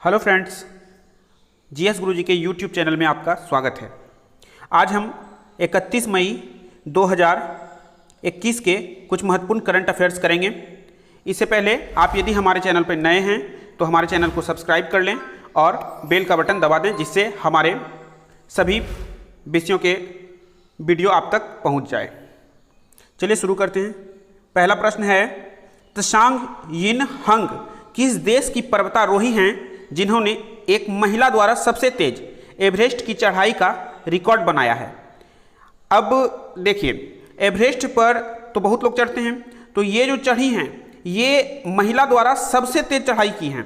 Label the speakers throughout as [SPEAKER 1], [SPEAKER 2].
[SPEAKER 1] Hello friends, GS गुरुजी के YouTube channel में आपका स्वागत है। आज हम 31 मई 2021 के कुछ महत्वपूर्ण करंट अफेयर्स करेंगे। इससे पहले आप यदि हमारे चैनल पर नए हैं तो हमारे चैनल को सब्सक्राइब कर लें और बेल का बटन दबा दें, जिससे हमारे सभी विषयों के वीडियो आप तक पहुंच जाए। चलिए शुरू करते हैं। पहला प्रश्न है, त्सांग यिन हंग किस देश की पर्वतारोही हैं जिन्होंने एक महिला द्वारा सबसे तेज एवरेस्ट की चढ़ाई का रिकॉर्ड बनाया है? अब देखिए, एवरेस्ट पर तो बहुत लोग चढ़ते हैं, तो ये जो चढ़ी हैं ये महिला द्वारा सबसे तेज चढ़ाई की हैं।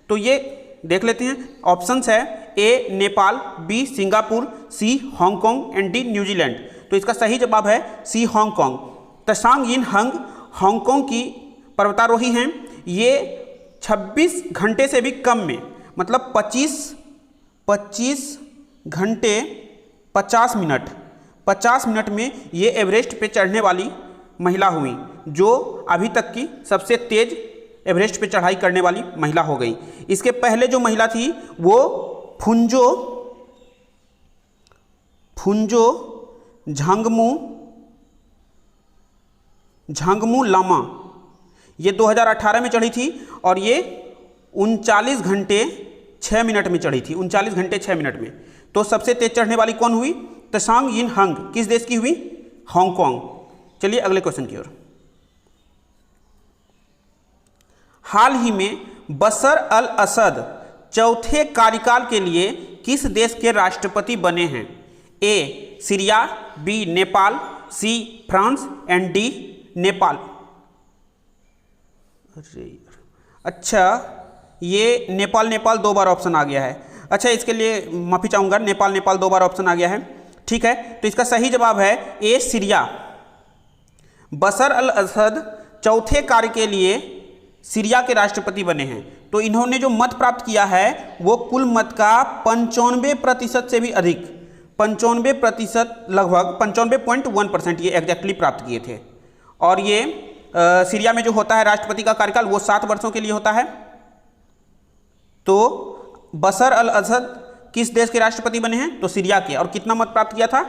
[SPEAKER 1] तो ये देख लेते हैं। ऑप्शंस है A Nepal, B Singapore, C Hong Kong and D New Zealand. तो इसका सही जवाब है C Hong Kong. Tsang Yin Hung Hong Kong की पर्वतारोही हैं। ये 26 घंटे से भी कम में, मतलब 25 घंटे 50 मिनट में ये एवरेस्ट पे चढ़ने वाली महिला हुई, जो अभी तक की सबसे तेज एवरेस्ट पे चढ़ाई करने वाली महिला हो गई। इसके पहले जो महिला थी वो फुंजो झांगमू लामा, ये 2018 में चढ़ी थी और ये 39 घंटे 6 मिनट में चढ़ी थी। 39 घंटे 6 मिनट में। तो सबसे तेज चढ़ने वाली कौन हुई? त्सांग यिन हंग। किस देश की हुई? हांगकांग। चलिए अगले क्वेश्चन की ओर। हाल ही में बशर अल असद चौथे कार्यकाल के लिए किस देश के राष्ट्रपति बने हैं? A Syria, B Nepal, C France and D Nepal. अच्छा, ये नेपाल 2 बार ऑप्शन आ गया है। अच्छा, इसके लिए माफ़ी चाहूँगा, नेपाल 2 बार ऑप्शन आ गया है। ठीक है, तो इसका सही जवाब है ए सीरिया। बशर अल असद चौथे कार्य के लिए सीरिया के राष्ट्रपति बने हैं। तो इन्होंने जो मत प्राप्त किया है वो कुल मत का 95% से भी अधिक, 95%, लगभग 95.1% ये एग्जैक्टली प्राप्त किए थे। और ये सीरिया में जो होता है राष्ट्रपति का कार्यकाल वो 7 वर्षों के लिए होता है। तो बशर अल असद किस देश के राष्ट्रपति बने हैं? तो सीरिया के। और कितना मत प्राप्त किया था?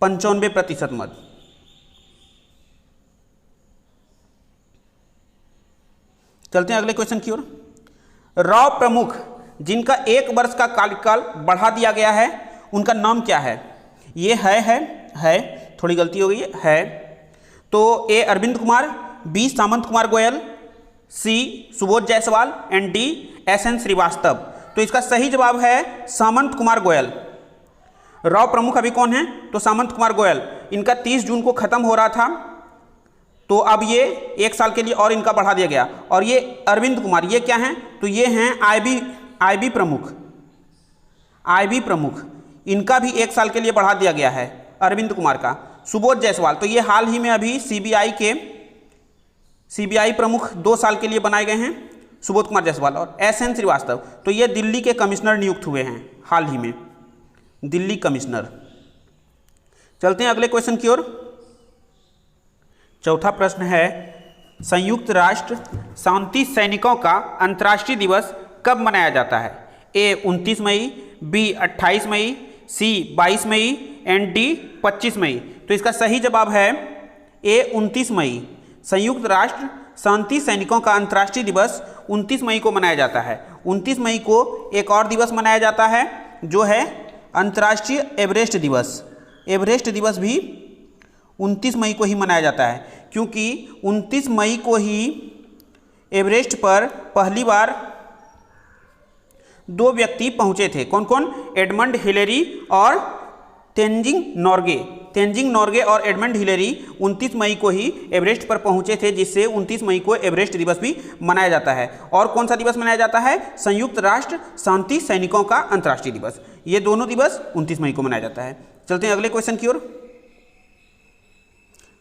[SPEAKER 1] 95% मत। चलते हैं अगले क्वेश्चन की ओर। राव प्रमुख जिनका 1 वर्ष का कार्यकाल बढ़ा दिया गया है, उनका नाम क्या है? ये है थोड़ी गलती हो गई है। तो A Arvind Kumar, B Samant Kumar Goyal, C Subodh Jaiswal and D S N. Srivastava. तो इसका सही जवाब है सामंत कुमार गोयल। राव प्रमुख अभी कौन है? तो सामंत कुमार गोयल। इनका 30 जून को खत्म हो रहा था, तो अब ये 1 साल के लिए और इनका बढ़ा दिया गया। और ये अरविंद कुमार, ये क्या हैं? तो ये हैं आईबी प्रमुख। इनका भी 1 साल के लिए बढ़ा दिया गया है अरविंद कुमार का। सुबोध जायसवाल, तो ये हाल ही में अभी सीबीआई प्रमुख 2 साल के लिए बनाए गए हैं, सुबोध कुमार जायसवाल। और एस.एन. श्रीवास्तव, तो ये दिल्ली के कमिश्नर नियुक्त हुए हैं हाल ही में, दिल्ली कमिश्नर। चलते हैं अगले क्वेश्चन की ओर। चौथा प्रश्न है, संयुक्त राष्ट्र शांति सैनिकों का अंतर्राष्ट्रीय दिवस कब मनाया जाता है? ए 29 मई, बी 28 मई, सी 22 मई एंड डी 25 मई। तो इसका सही जवाब है ए 29 मई। संयुक्त राष्ट्र शांति सैनिकों का अंतर्राष्ट्रीय दिवस 29 मई को मनाया जाता है। 29 मई को एक और दिवस मनाया जाता है जो है अंतर्राष्ट्रीय एवरेस्ट दिवस। एवरेस्ट दिवस भी 29 मई को ही मनाया जाता है, क्योंकि 29 मई को ही एवरेस्ट पर पहली बार 2 व्यक्ति पहुंचे थे। कौन कौन? एडमंड हिलेरी और तेंजिंग नॉर्गे और एडमंड हिलेरी 29 मई को ही एवरेस्ट पर पहुंचे थे, जिससे 29 मई को एवरेस्ट दिवस भी मनाया जाता है। और कौन सा दिवस मनाया जाता है? संयुक्त राष्ट्र शांति सैनिकों का अंतर्राष्ट्रीय दिवस। ये दोनों दिवस 29 मई को मनाया जाता है। चलते हैं अगले क्वेश्चन की ओर।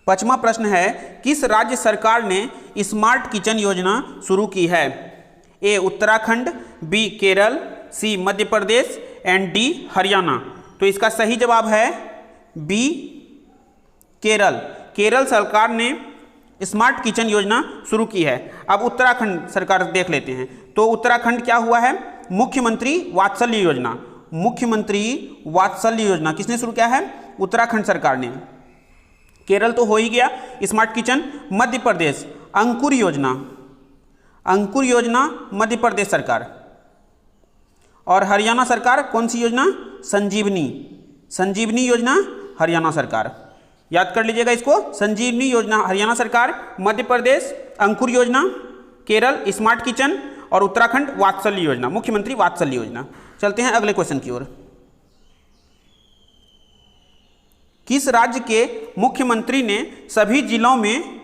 [SPEAKER 1] 5वां प्रश्न है, किस राज्य सरकार ने स्मार्ट किचन योजना शुरू की है? A Uttarakhand, B Kerala, C Madhya Pradesh and D Haryana. तो इसका सही जवाब है बी केरल। केरल सरकार ने स्मार्ट किचन योजना शुरू की है। अब उत्तराखंड सरकार देख लेते हैं। तो उत्तराखंड क्या हुआ है, मुख्यमंत्री वात्सल्य योजना। मुख्यमंत्री वात्सल्य योजना किसने शुरू किया है? उत्तराखंड सरकार ने। केरल तो हो ही गया, स्मार्ट किचन। मध्य प्रदेश अंकुर योजना, अंकुर योजना मध्य प्रदेश सरकार। और हरियाणा सरकार कौन सी योजना? संजीवनी, संजीवनी योजना हरियाणा सरकार। याद कर लीजिएगा इसको, संजीवनी योजना हरियाणा सरकार, मध्य प्रदेश अंकुर योजना, केरल स्मार्ट किचन और उत्तराखंड वात्सल्य योजना, मुख्यमंत्री वात्सल्य योजना। चलते हैं अगले क्वेश्चन की ओर। किस राज्य के मुख्यमंत्री ने सभी जिलों में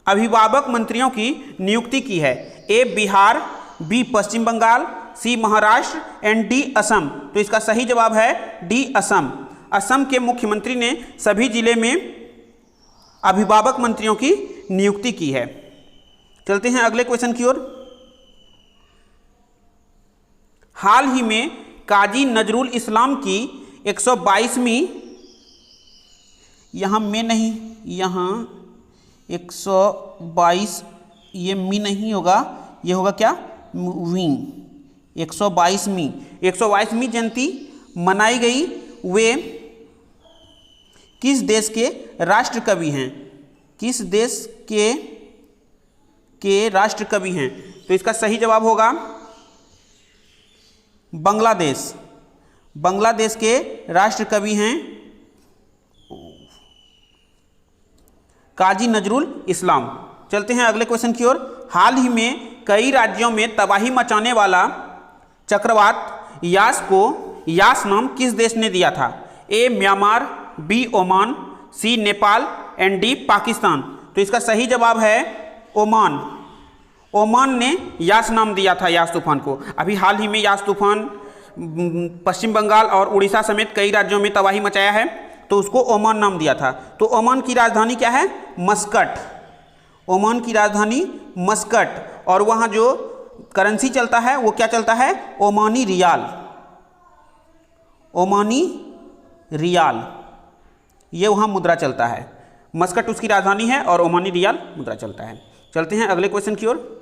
[SPEAKER 1] अभिभावक मंत्रियों की नियुक्ति की है? A Bihar, B Paschim Bangal, C Maharashtra and D Assam. तो इसका सही जवाब है डी असम। असम के मुख्यमंत्री ने सभी जिले में अभिभावक मंत्रियों की नियुक्ति की है। चलते हैं अगले क्वेश्चन की ओर। हाल ही में काजी नजरुल इस्लाम की 122वीं, यहाँ में नहीं, यहाँ 122, ये मी नहीं होगा, ये होगा क्या? वीं। 122वीं जयंती मनाई गई। वे किस देश के राष्ट्र कवि हैं? किस देश के राष्ट्र कवि हैं? तो इसका सही जवाब होगा बांग्लादेश। बांग्लादेश के राष्ट्र कवि हैं काजी नजरुल इस्लाम। चलते हैं अगले क्वेश्चन की ओर। हाल ही में कई राज्यों में तबाही मचाने वाला चक्रवात यास को यास नाम किस देश ने दिया था? A Myanmar, B Oman, C Nepal and D Pakistan. तो इसका सही जवाब है ओमान। ओमान ने यास नाम दिया था यास तूफान को। अभी हाल ही में यास तूफान पश्चिम बंगाल और उड़ीसा समेत कई राज्यों में तबाही मचाया है, तो उसको ओमान नाम दिया था। तो ओमान की राजधानी क्या है? मस्कट। ओमान की राजधानी मस्कट। और वहाँ जो करेंसी चलता है वो क्या चलता है? ओमानी रियाल। ओमानी रियाल, ये वहाँ मुद्रा चलता है। मस्कट उसकी राजधानी है और ओमानी रियाल मुद्रा चलता है। चलते हैं अगले क्वेश्चन की ओर।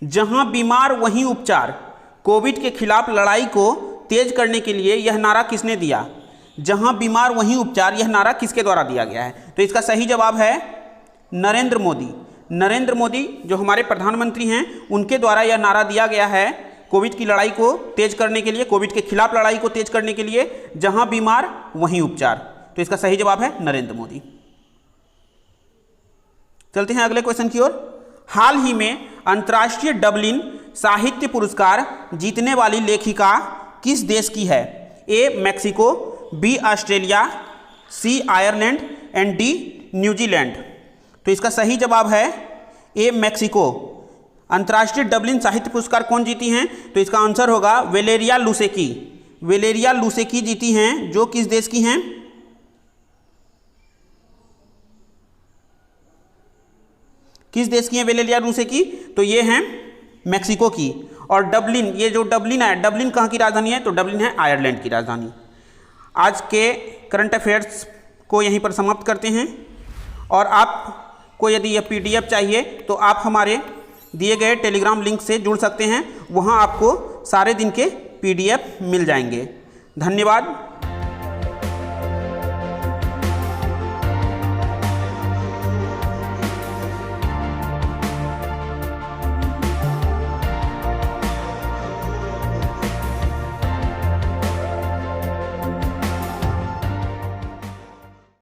[SPEAKER 1] जहां बीमार वहीं उपचार, कोविड के खिलाफ लड़ाई को तेज करने के लिए यह नारा किसने दिया? जहां बीमार वहीं उपचार, यह नारा किसके द्वारा दिया गया है? तो इसका सही जवाब है नरेंद्र मोदी। नरेंद्र मोदी जो हमारे प्रधानमंत्री हैं, उनके द्वारा यह नारा दिया गया है कोविड की लड़ाई को तेज करने के लिए, कोविड के खिलाफ लड़ाई को तेज करने के लिए, जहां बीमार वहीं उपचार। तो इसका सही जवाब है नरेंद्र मोदी। चलते हैं अगले क्वेश्चन की ओर। हाल ही में अंतर्राष्ट्रीय डबलिन साहित्य पुरस्कार जीतने वाली लेखिका किस देश की है? A Mexico, B Australia, C Ireland and D New Zealand. तो इसका सही जवाब है ए मैक्सिको। अंतर्राष्ट्रीय डबलिन साहित्य पुरस्कार कौन जीती हैं? तो इसका आंसर होगा वेलेरिया लुसेकी। वेलेरिया लुसेकी जीती हैं, जो किस देश की हैं? किस देश की हैं वेलेरिया लुसेकी? तो ये हैं मैक्सिको की। और डबलिन, ये जो डबलिन है, डबलिन कहाँ की राजधानी है? तो डबलिन है आयरलैंड की राजधानी। आज के करंट अफेयर्स को यहीं पर समाप्त करते हैं। और आपको यदि यह PDF चाहिए तो आप हमारे दिए गए टेलीग्राम लिंक से जुड़ सकते हैं। वहाँ आपको सारे दिन के PDF मिल जाएंगे। धन्यवाद।